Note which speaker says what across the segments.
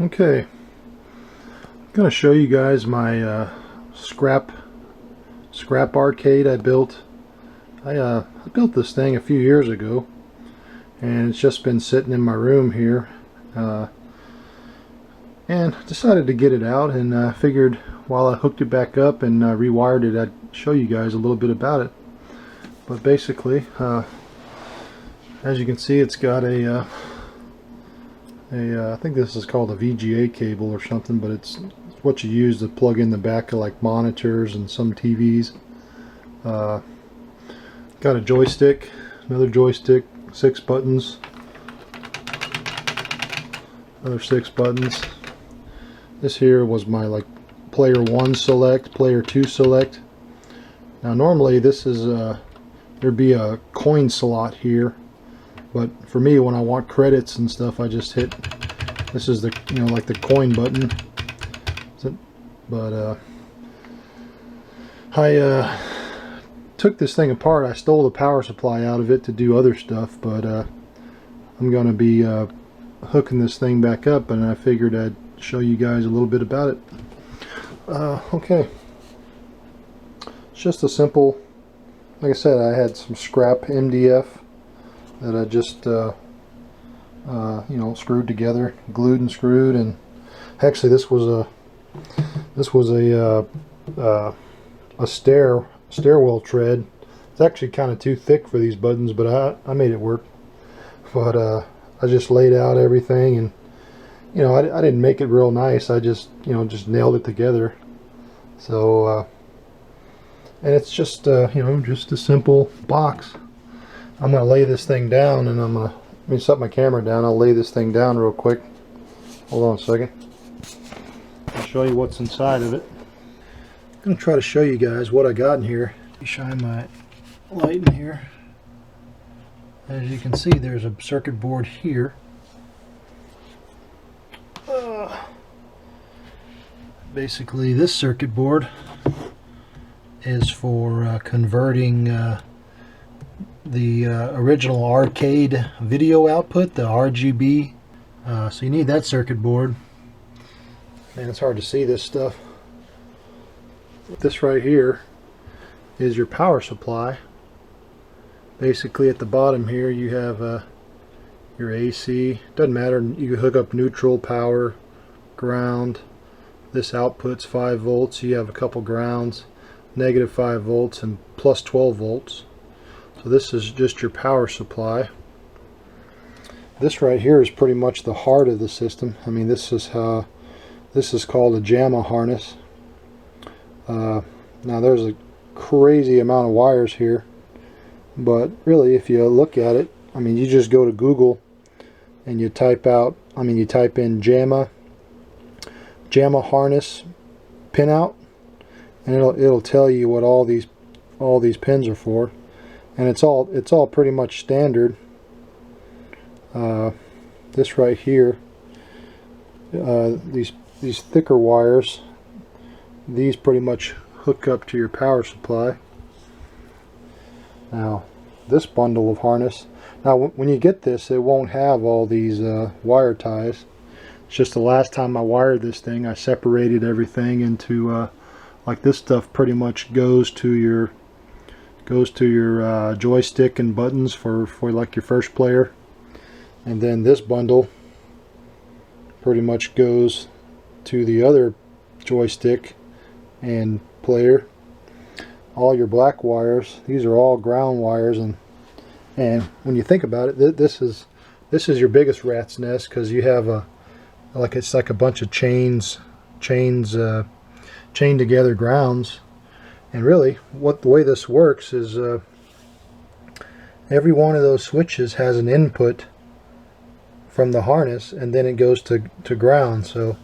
Speaker 1: Okay, I'm going to show you guys my scrap arcade I built. I built this thing a few years ago, and it's just been sitting in my room here, and decided to get it out, and figured while I hooked it back up and rewired it, I'd show you guys a little bit about it. But basically, as you can see, it's got a I think this is called a VGA cable or something, but it's what you use to plug in the back of like monitors and some TVs. Got a joystick, another joystick, 6 buttons, another 6 buttons. This here was my like player 1 select, player 2 select. Now normally this is there'd be a coin slot here, but for me, when I want credits and stuff, I just hit, this is the, you know, like the coin button. But I took this thing apart. I stole the power supply out of it to do other stuff, but I'm going to be hooking this thing back up, and I figured I'd show you guys a little bit about it. Okay. It's just a simple, like I said, I had some scrap MDF that I just you know, screwed together, glued and screwed. And actually this was a stairwell tread. It's actually kind of too thick for these buttons, but I made it work. But I just laid out everything, and you know, I didn't make it real nice. I just, you know, just nailed it together. So and it's just you know, just a simple box. I'm going to lay this thing down, and I'm going to, let me set my camera down. I'll lay this thing down real quick. Hold on a second. I'll show you what's inside of it. I'm going to try to show you guys what I got in here. Let me shine my light in here. As you can see, there's a circuit board here. Basically, this circuit board is for converting the original arcade video output, the RGB. So you need that circuit board. Man, it's hard to see this stuff. This right here is your power supply. Basically, at the bottom here you have your AC. Doesn't matter, you can hook up neutral, power, ground. This output's 5 volts. You have a couple grounds, negative 5 volts and plus 12 volts. So this is just your power supply. This right here is pretty much the heart of the system. I mean, this is called a Jama Harness. Now there's a crazy amount of wires here, but really, if you look at it, I mean, you just go to Google and you type out, I mean, you type in Jama Harness pinout, and it'll tell you what all these pins are for. And it's all pretty much standard. This right here, these thicker wires, these pretty much hook up to your power supply. Now this bundle of harness, now when you get this, it won't have all these wire ties. It's just the last time I wired this thing, I separated everything into like this stuff pretty much goes to your joystick and buttons for like your first player, and then this bundle pretty much goes to the other joystick and player. All your black wires, these are all ground wires, and when you think about it, this is your biggest rat's nest, because you have it's like a bunch of chains chained together grounds. And really, the way this works is every one of those switches has an input from the harness, and then it goes to ground. So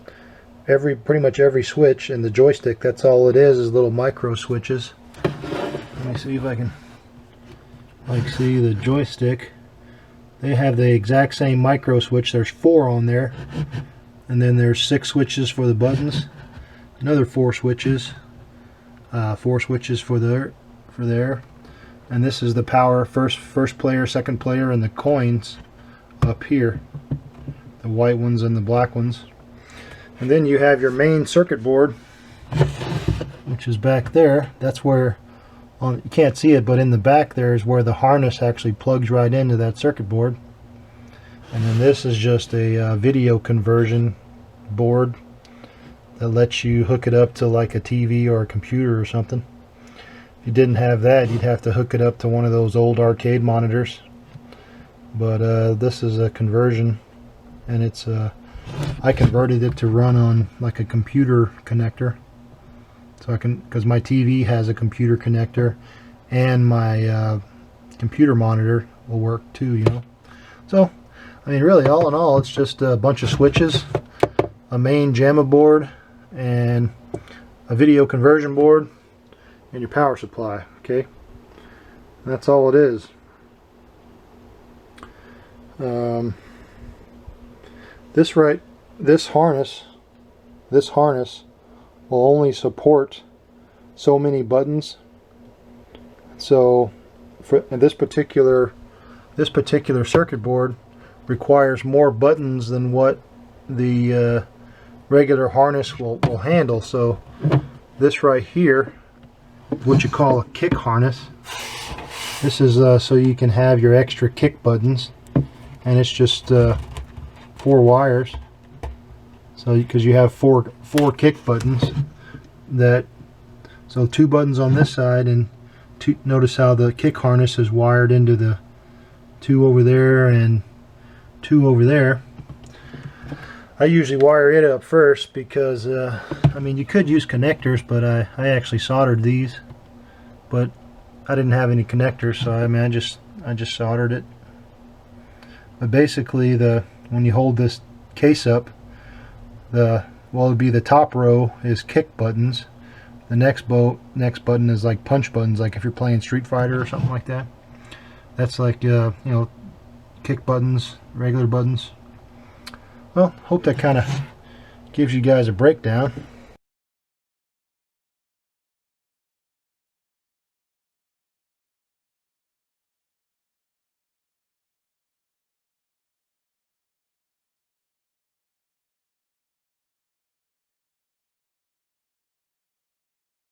Speaker 1: pretty much every switch in the joystick, that's all it is little micro switches. Let me see if I can see the joystick. They have the exact same micro switch. There's 4 on there, and then there's 6 switches for the buttons, another 4 switches. 4 switches for there, and this is the power, first player, second player, and the coins up here. the white ones and the black ones. And then you have your main circuit board, which is back there. That's where, you can't see it, but in the back there is where the harness actually plugs right into that circuit board. And then this is just a video conversion board that lets you hook it up to like a TV or a computer or something. If you didn't have that, you'd have to hook it up to one of those old arcade monitors. But this is a conversion, and it's I converted it to run on like a computer connector, so I can, because my TV has a computer connector and my computer monitor will work too, you know. So I mean, really, all in all, it's just a bunch of switches, a main JAMA board, and a video conversion board, and your power supply. Okay, and that's all it is. This harness will only support so many buttons. So for this particular circuit board requires more buttons than what the regular harness will handle. So this right here, what you call a kick harness, this is so you can have your extra kick buttons, and it's just 4 wires. So because you have four kick buttons, so 2 buttons on this side, and notice how the kick harness is wired into the 2 over there and 2 over there. I usually wire it up first because I mean, you could use connectors, but I actually soldered these, but I didn't have any connectors, so I mean, I just soldered it. But basically, when you hold this case up, it'd be the top row is kick buttons. The next button is like punch buttons, like if you're playing Street Fighter or something like that. That's like you know, kick buttons, regular buttons. Well, hope that kind of gives you guys a breakdown.